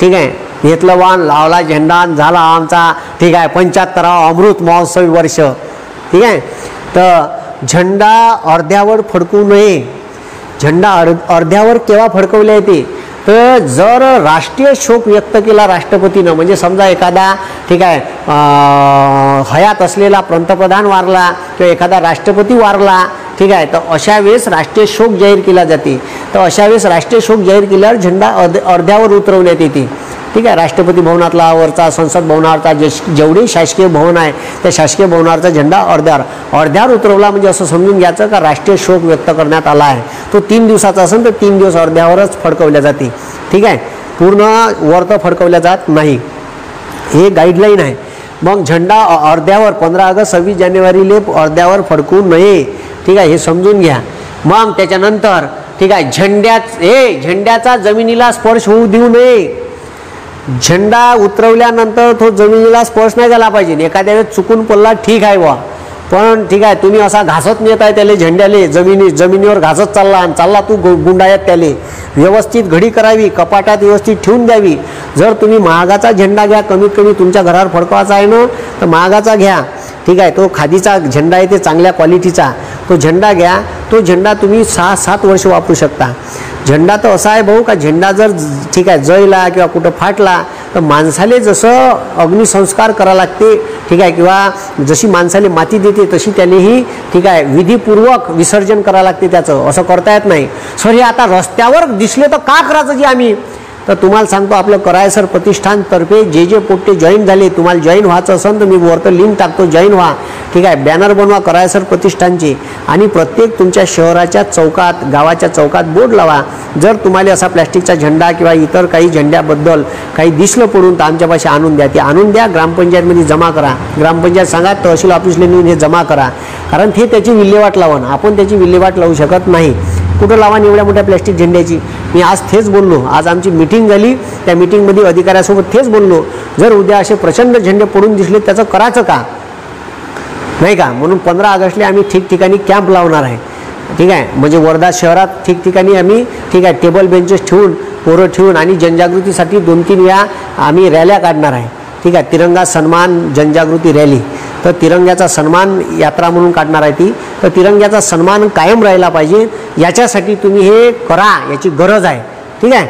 ठीक आहे. घेतलं वाण, लावला झेंडा, झाला आमचा, ठीक आहे, 75वा अमृत महोत्सवी वर्ष, ठीक आहे. तर झेंडा अर्ध्यावर फडकवू नये. झेंडा अर्ध्यावर केव्हा फडकवल्या येते तर जर राष्ट्रीय शोक व्यक्त केला राष्ट्रपतीनं, म्हणजे समजा एखादा, ठीक आहे, हयात असलेला पंतप्रधान वारला किंवा एखादा राष्ट्रपती वारला, ठीक आहे, तर अशा वेळेस राष्ट्रीय शोक जाहीर केला जाते. तर अशा वेळेस राष्ट्रीय शोक जाहीर केल्यावर झेंडा अर्ध्यावर उतरवण्यात येते, ठीक आहे. राष्ट्रपती भवनातला वरचा, संसद भवनावरचा, जेवढे शासकीय भवन आहे त्या शासकीय भवनावरचा झेंडा अर्ध्यावर उतरवला म्हणजे असं समजून घ्यायचं का राष्ट्रीय शोक व्यक्त करण्यात आला आहे. तो 3 दिवसाचा असेल तर 3 दिवस अर्ध्यावरच फडकवल्या जाते, ठीक आहे. पूर्ण वर तर फडकवल्या जात नाही. हे गाईडलाईन आहे. मग झेंडा अर्ध्यावर 15 ऑगस्ट 26 जानेवारीले अर्ध्यावर फडकवू नये, ठीक आहे, हे समजून घ्या. मग त्याच्यानंतर, ठीक आहे, झेंड्याचा जमिनीला स्पर्श होऊ देऊ नये. झेंडा उतरवल्यानंतर तो जमिनीला स्पर्श नाही झाला पाहिजे. एखाद्या वेळेस चुकून पडला, ठीक आहे बा, पण ठीक आहे तुम्ही असा घासत नेत आहे त्याला झेंड्याले, जमिनीवर घासत चालला तू गुंडाळत त्याले. व्यवस्थित घडी करावी, कपाटात व्यवस्थित ठेवून द्यावी. जर तुम्ही महागाचा झेंडा घ्या, कमीत कमी तुमच्या घरावर फडकवायचा आहे ना तर महागाचा घ्या, ठीक आहे. तो खादीचा झेंडा आहे, ते चांगल्या क्वालिटीचा तो झेंडा घ्या. तो झेंडा तुम्ही 6-7 वर्ष वापरू शकता. झेंडा तर असा आहे भाऊ का झेंडा जर, ठीक आहे, जळला किंवा कुठं फाटला तर माणसाले जसं अग्निसंस्कार करावं लागते, ठीक आहे, किंवा जशी माणसाले माती देते तशी त्यानेही, ठीक आहे, विधीपूर्वक विसर्जन करावं लागते त्याचं. असं करता येत नाही. सर हे आता रस्त्यावर दिसले तर का करायचं जी आम्ही, तर तुम्हाला सांगतो आपलं करायसर प्रतिष्ठानतर्फे जे पोट्टे जॉईन झाले, तुम्हाला जॉईन व्हायचं असेल तर मी वरतं लिंक टाकतो, जॉईन व्हा, ठीक आहे. बॅनर बनवा करायसर प्रतिष्ठानचे आणि प्रत्येक तुमच्या शहराच्या चौकात, गावाच्या चौकात बोर्ड लावा. जर तुम्हाला असा प्लॅस्टिकचा झेंडा किंवा इतर काही झेंड्याबद्दल काही दिसलं पडून तर आमच्यापाशी आणून द्या. ते आणून द्या, ग्रामपंचायतमध्ये जमा करा. ग्रामपंचायत सांगा तहसील ऑफिसला नेऊन हे जमा करा, कारण ते त्याची विल्हेवाट लावून आपण त्याची विल्हेवाट लावू शकत नाही. कुठं लावा एवढ्या मोठ्या प्लॅस्टिक झेंड्याची. मी आज तेच बोललो, आज आमची मीटिंग झाली, त्या मीटिंगमध्ये अधिकाऱ्यासोबत तेच बोललो. जर उद्या असे प्रचंड झेंडे पडून दिसले त्याचं करायचं का, नाही का. म्हणून 15 ऑगस्टला आम्ही ठिकठिकाणी कॅम्प लावणार आहे, ठीक आहे. म्हणजे वर्धा शहरात ठिकठिकाणी आम्ही, ठीक आहे, टेबल बेंचेस ठेवून, पोरं ठेवून आणि जनजागृतीसाठी 2-3 वेळा आम्ही रॅल्या काढणार आहे, ठीक आहे. तिरंगा सन्मान जनजागृती रॅली, तर तिरंग्याचा सन्मान यात्रा म्हणून काढणार आहे ती. तर तिरंग्याचा सन्मान कायम राहिला पाहिजे याच्यासाठी तुम्ही हे करा, याची गरज आहे, ठीक आहे.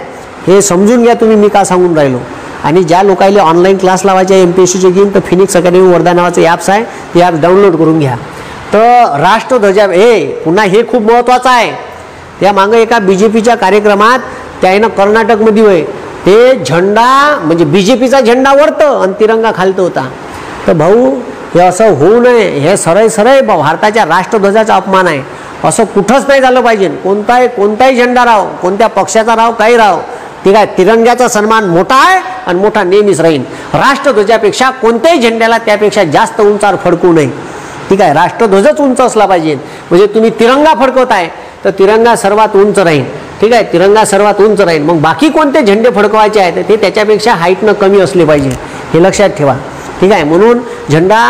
हे समजून घ्या तुम्ही मी का सांगून राहिलो. आणि ज्या लोकांना ऑनलाईन क्लास लावायचे MPSCचे घेऊन तर फिनिक्स अकॅडमी वर्धा नावाचं ॲप्स आहे, ते ॲप डाउनलोड करून घ्या. तर राष्ट्रध्वजा पुन्हा हे खूप महत्त्वाचं आहे. त्या मागं एका BJPच्या कार्यक्रमात त्यानं कर्नाटकमध्ये होय ते झेंडा म्हणजे BJPचा झेंडा वरतं आणि तिरंगा खालतं होता. तर भाऊ हे असं होऊ नये. हे सरळ भारताच्या राष्ट्रध्वजाचा अपमान आहे. असं कुठंच नाही झालं पाहिजे. कोणताही झेंडा राहो, कोणत्या पक्षाचा राहो, काही राहो, ठीक आहे. तिरंग्याचा सन्मान मोठा आहे आणि मोठा नेहमीच राहील. राष्ट्रध्वजापेक्षा कोणत्याही झेंड्याला त्यापेक्षा जास्त उंचावर फडकू नये, ठीक आहे. राष्ट्रध्वजच उंच असला पाहिजे. म्हणजे तुम्ही तिरंगा फडकवताय तर तिरंगा सर्वात उंच राहील, ठीक आहे. तिरंगा सर्वात उंच राहील. मग बाकी कोणते झेंडे फडकवायचे आहेत ते त्याच्यापेक्षा हाईटनं कमी असले पाहिजे, हे लक्षात ठेवा, ठीक आहे. म्हणून झेंडा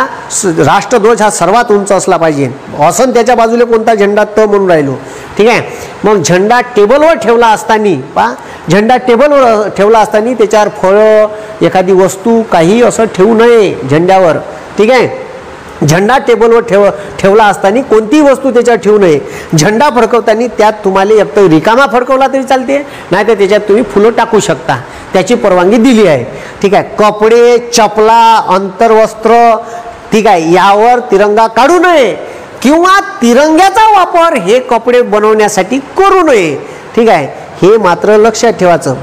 राष्ट्रध्वज हा सर्वात उंच असला पाहिजे. असं त्याच्या बाजूला कोणता झेंडा तर म्हणून राहिलो, ठीक आहे. मग झेंडा टेबलवर ठेवला असताना पहा, झेंडा टेबलवर ठेवला असताना त्याच्यावर फळं एखादी वस्तू काही असं ठेवू नये झेंड्यावर. ठीक आहे. झेंडा टेबलवर ठेवला असताना कोणतीही वस्तू त्याच्यावर ठेवू नये. झेंडा फडकवताना त्यात तुम्हाला एक तर रिकामा फडकवला तरी चालते, नाही तर त्याच्यात तुम्ही फुलं टाकू शकता, त्याची परवानगी दिली आहे. ठीक आहे. कपडे, चपला, अंतर्वस्त्र, ठीक आहे, यावर तिरंगा काढू नये किंवा तिरंग्याचा वापर हे कपडे बनवण्यासाठी करू नये. ठीक आहे. हे मात्र लक्षात ठेवायचं,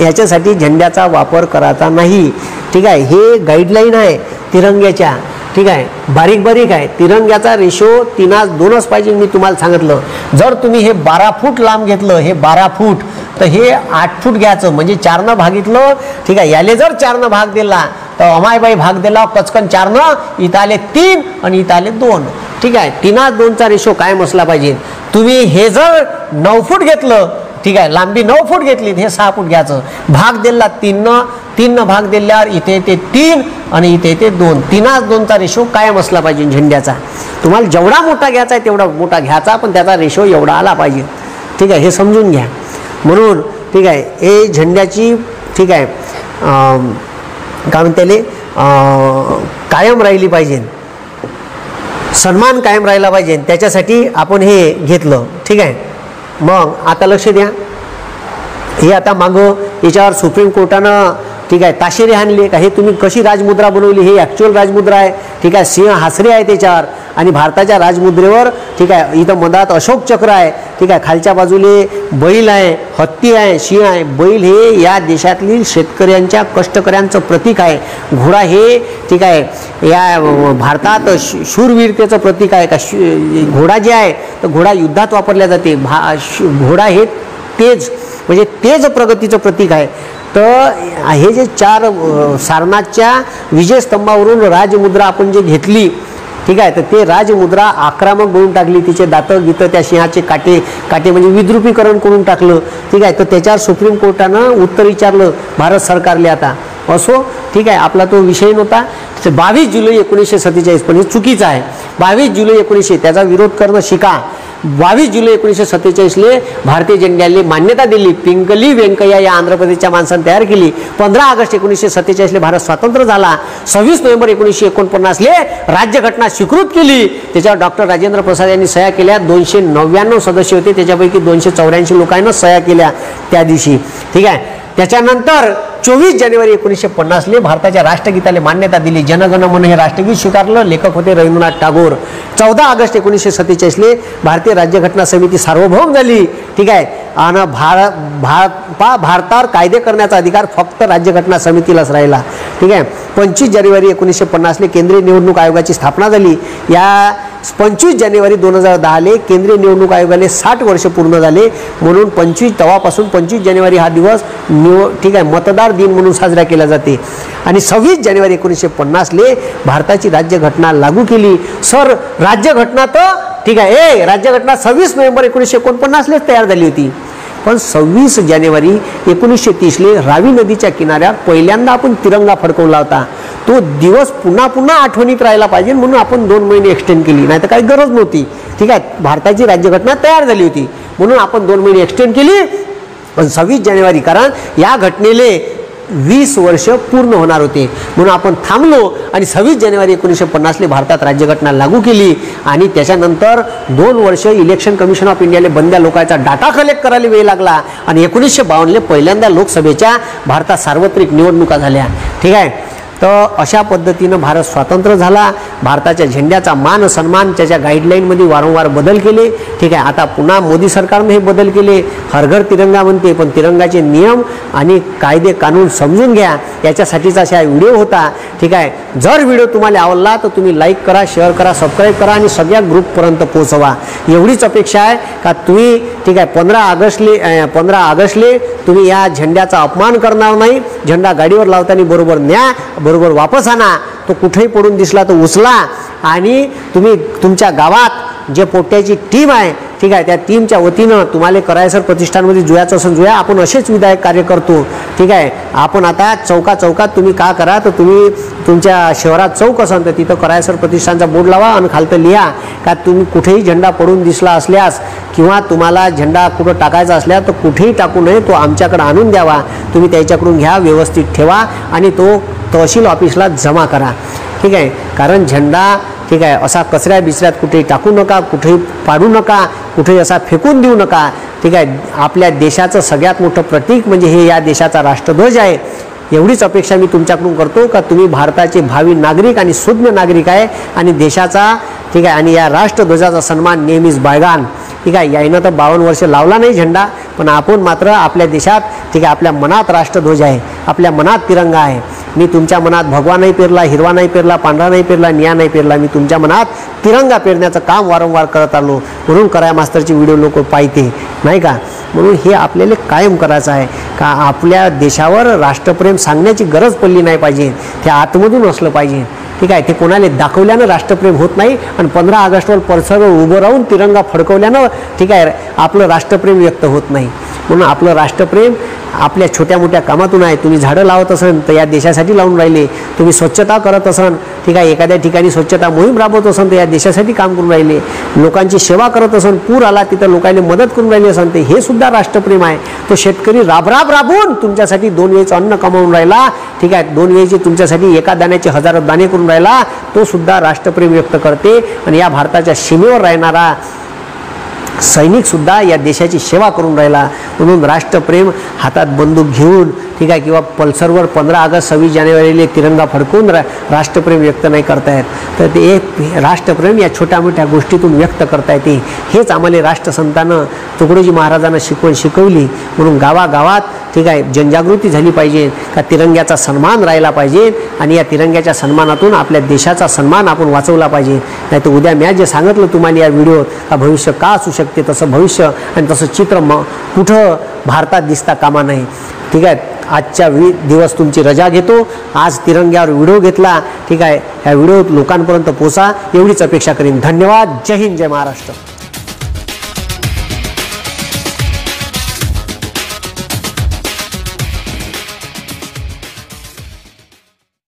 याच्यासाठी झेंड्याचा वापर करायचा नाही. ठीक आहे. हे गाईडलाईन आहे तिरंग्याच्या. ठीक आहे. बारीक बारीक आहे. तिरंग्याचा रेशो 3:2 पाहिजे. मी तुम्हाला सांगितलं, जर तुम्ही हे 12 फूट लांब घेतलं, हे 12 फूट, तर हे 8 फूट घ्यायचं, म्हणजे 4 भागितलं. ठीक आहे. याले जर 4 भाग दिला तर अमायबाई भाग दिला कचकन 4, इथं आले 3 आणि इथं आले 2. ठीक आहे. 3:2 रेशो कायम असला पाहिजे. तुम्ही हे जर 9 फूट घेतलं, ठीक आहे, लांबी 9 फूट घेतली, हे 6 फूट घ्यायचं. भाग दिला 3 भाग दिल्यावर इथे येते 3 आणि इथे येते 2. 3:2 रेशो कायम असला पाहिजे झेंड्याचा. तुम्हाला जेवढा मोठा घ्यायचा आहे तेवढा मोठा घ्यायचा, पण त्याचा रेशो एवढा आला पाहिजे. ठीक आहे. हे समजून घ्या. म्हणून ठीक आहे, हे झेंड्याची ठीक आहे काय म्हणते कायम राहिली पाहिजे, सन्मान कायम राहिला पाहिजे, त्याच्यासाठी आपण हे घेतलं. ठीक आहे. मग आता लक्ष द्या, हे आता मागं याच्यावर सुप्रीम कोर्टानं ठीक आहे ताशेरे आणले का, हे तुम्ही कशी राजमुद्रा बनवली, हे ॲक्च्युअल राजमुद्रा आहे. ठीक आहे. सिंह हासरे आहे त्याच्यावर आणि भारताच्या राजमुद्रेवर ठीक आहे इथं मधात अशोक चक्र आहे. ठीक आहे. खालच्या बाजूले बैल आहे, हत्ती आहे, सिंह आहे. बैल हे या देशातील शेतकऱ्यांच्या कष्टकऱ्यांचं प्रतीक आहे. घोडा हे ठीक आहे या भारतात शूरवीरतेचं प्रतीक आहे. का घोडा जे आहे तर घोडा युद्धात वापरला जाते. घोडा हे तेज म्हणजे तेज प्रगतीचं प्रतीक आहे. तर हे जे 4 सारनाथच्या विजयस्तंभावरून राजमुद्रा आपण जे घेतली, ठीक आहे, तर ते राजमुद्रा आक्रमक बनवून टाकली. तिचे दातं गीतं त्या सिंहाचे काटे म्हणजे विद्रुपीकरण करून टाकलं. ठीक आहे. तर त्याच्यावर सुप्रीम कोर्टानं उत्तर विचारलं भारत सरकारले. आता असो, ठीक आहे, आपला तो विषय नव्हता. 22 जुलै 1947, पण हे चुकीचं आहे. 22 जुलै 1900 त्याचा विरोध करणं शिका. 22 जुलै 1947 भारतीय झेंड्याला मान्यता दिली. पिंगली व्यंकय्या या आंध्र प्रदेशच्या माणसाने तयार केली. 15 ऑगस्ट 1947 भारत स्वतंत्र झाला. 26 नोव्हेंबर 1949 राज्यघटना स्वीकृत केली. त्याच्यावर डॉक्टर राजेंद्र प्रसाद यांनी सह्या केल्या. 299 सदस्य होते, त्याच्यापैकी 284 लोकांना सह्या केल्या त्या दिवशी. ठीक आहे. त्याच्यानंतर 24 जानेवारी 1950 भारताच्या राष्ट्रगीताला मान्यता दिली. जनगण मन हे राष्ट्रगीत स्वीकारलं. लेखक होते रवींद्रनाथ टागोर. 14 ऑगस्ट 1947 भारतीय राज्यघटना समिती सार्वभौम झाली. ठीक आहे. आणि भारतावर कायदे करण्याचा अधिकार फक्त राज्यघटना समितीलाच राहिला. ठीक आहे. 25 जानेवारी 1950 केंद्रीय निवडणूक आयोगाची स्थापना झाली. या 25 जानेवारी 2010 केंद्रीय निवडणूक आयोगाला 60 वर्ष पूर्ण झाले. म्हणून तेव्हापासून 25 जानेवारी हा दिवस ठीक आहे मतदार दिन म्हणून साजरा केला जाते. आणि 26 जानेवारी 1950 भारताची राज्यघटना लागू केली. सर राज्यघटना तर ठीक आहे राज्यघटना 26 नोव्हेंबर 1949 तयार झाली होती, पण 26 जानेवारी 1930 रावी नदीच्या किनाऱ्यावर पहिल्यांदा आपण तिरंगा फडकवला होता. तो दिवस पुन्हा पुन्हा आठवणीत राहायला पाहिजे म्हणून आपण 2 महिने एक्सटेंड केली, नाही तर काही गरज नव्हती. ठीक आहे. भारताची राज्यघटना तयार झाली होती म्हणून आपण 2 महिने एक्सटेंड केली. पण 26 जानेवारी कारण या घटनेले 20 वर्ष पूर्ण होणार होते म्हणून आपण थांबलो आणि 26 जानेवारी 1950 भारतात राज्यघटना लागू केली. आणि त्याच्यानंतर 2 वर्ष इलेक्शन कमिशन ऑफ इंडियाला बंद्या लोकांचा डाटा कलेक्ट करायला वेळ लागला आणि 1952 पहिल्यांदा लोकसभेच्या भारतात सार्वत्रिक निवडणुका झाल्या. ठीक आहे. तर अशा पद्धतीनं भारत स्वतंत्र झाला. भारताच्या झेंड्याचा मान सन्मान त्याच्या गाईडलाईनमध्ये वारंवार बदल केले. ठीक आहे. आता पुन्हा मोदी सरकारने हे बदल केले. हर घर तिरंगा म्हणते, पण तिरंगाचे नियम आणि कायदे कानून समजून घ्या, याच्यासाठीचा असा व्हिडिओ होता. ठीक आहे. जर व्हिडिओ तुम्हाला आवडला तर तुम्ही लाईक करा, शेअर करा, सबस्क्राईब करा आणि सगळ्या ग्रुपपर्यंत पोहोचवा. एवढीच अपेक्षा आहे का तुम्ही ठीक आहे 15 ऑगस्टले तुम्ही या झेंड्याचा अपमान करणार नाही. झेंडा गाडीवर लावताना बरोबर न्या, बरोबर वापस आणा. तो कुठेही पडून दिसला तर उचला. आणि तुम्ही तुमच्या गावात जे पोट्याची टीम आहे ठीक आहे त्या टीमच्या वतीनं तुम्हाला करायसर प्रतिष्ठानमध्ये जुळायचं असेल जुळा. आपण असेच विधायक कार्य करतो. ठीक ठीक आहे. आपण आता चौकात तुम्ही का करा, तर तुम्ही तुमच्या शहरात चौक असेल तर तिथं करायसर प्रतिष्ठानचा बोर्ड लावा आणि खालतं लिहा का तुम्ही कुठेही झेंडा पडून दिसला असल्यास किंवा तुम्हाला झेंडा कुठं टाकायचा असल्यास तर कुठेही टाकू नये, तो आमच्याकडे आणून द्यावा. तुम्ही त्याच्याकडून घ्या, व्यवस्थित ठेवा आणि तो तहसील ऑफिसला जमा करा. ठीक आहे. कारण झेंडा ठीक आहे असा कचऱ्या बिचऱ्यात कुठेही टाकू नका, कुठेही पाडू नका, कुठेही असा फेकून देऊ नका. ठीक आहे. आपल्या देशाचं सगळ्यात मोठं प्रतीक म्हणजे हे या देशाचा राष्ट्रध्वज आहे. एवढीच अपेक्षा मी तुमच्याकडून करतो का तुम्ही भारताचे भावी नागरिक आणि सुज्ञ नागरिक आहे आणि देशाचा ठीक आहे आणि या राष्ट्रध्वजाचा सन्मान नेहमीच बाळगान. ठीक आहे. यानं तर 52 वर्ष लावला नाही झेंडा, पण आपण मात्र आपल्या देशात ठीक आहे आपल्या मनात राष्ट्रध्वज आहे, आपल्या मनात तिरंगा आहे. मी तुमच्या मनात भगवा नाही पेरला, हिरवा नाही पेरला, पांढरा नाही पेरला, निळा नाही पेरला, मी तुमच्या मनात तिरंगा पेरण्याचं काम वारंवार करत आलो. म्हणून कराया मास्तरची व्हिडिओ लोक पाहते नाही का. म्हणून हे आपल्याला कायम करायचं आहे का आपल्या देशावर राष्ट्रप्रेम सांगण्याची गरज पडली नाही पाहिजे, ते आतमधून असलं पाहिजे. ठीक आहे. ते कोणाला दाखवल्यानं राष्ट्रप्रेम होत नाही आणि 15 ऑगस्टवर परिसर उभं राहून तिरंगा फडकवल्यानं ठीक आहे आपलं राष्ट्रप्रेम व्यक्त होत नाही. म्हणून आपलं राष्ट्रप्रेम आपल्या छोट्या मोठ्या कामातून आहे. तुम्ही झाडं लावत असाल तर या देशासाठी लावून राहिले, तुम्ही स्वच्छता करत असाल ठीक आहे एखाद्या ठिकाणी स्वच्छता मोहीम राबवत असाल तर या देशासाठी काम करून राहिले, लोकांची सेवा करत असाल, पूर आला तिथं लोकांना मदत करून राहिली असाल, तर हे सुद्धा राष्ट्रप्रेम आहे. तो शेतकरी राबून तुमच्यासाठी 2 वेळेचं अन्न कमावून राहिला. ठीक आहे. 2 वेळेचे तुमच्यासाठी एका दाण्याचे हजारो दाणे करून राहिला, तो सुद्धा राष्ट्रप्रेम व्यक्त करते. आणि या भारताच्या सीमेवर राहणारा सैनिक सुद्धा या देशाची सेवा करून राहिला. म्हणून राष्ट्रप्रेम हातात बंदूक घेऊन ठीक आहे किंवा पल्सरवर 15 ऑगस्ट 26 जानेवारीला तिरंगा फडकून राष्ट्रप्रेम व्यक्त नाही करतायत. तर ते राष्ट्रप्रेम या छोट्या मोठ्या गोष्टीतून व्यक्त करता येते. हेच आम्हाला राष्ट्रसंतानं तुकडोजी महाराजांना शिकवली. म्हणून गावागावात ठीक आहे जनजागृती झाली पाहिजे का तिरंग्याचा सन्मान राहिला पाहिजे आणि या तिरंग्याच्या सन्मानातून आपल्या देशाचा सन्मान आपण वाचवला पाहिजे. नाही तर उद्या मी जे सांगितलं तुम्हाला या व्हिडिओत का भविष्य का असू शकते तसं भविष्य आणि तसं चित्र कुठं भारतात दिसता कामा नाही. ठीक आहे. आजच्या दिवस तुमची रजा घेतो. आज तिरंग्यावर व्हिडिओ घेतला. ठीक आहे. ह्या व्हिडिओ लोकांपर्यंत पोचा एवढीच अपेक्षा करीन. धन्यवाद. जय हिंद, जय महाराष्ट्र.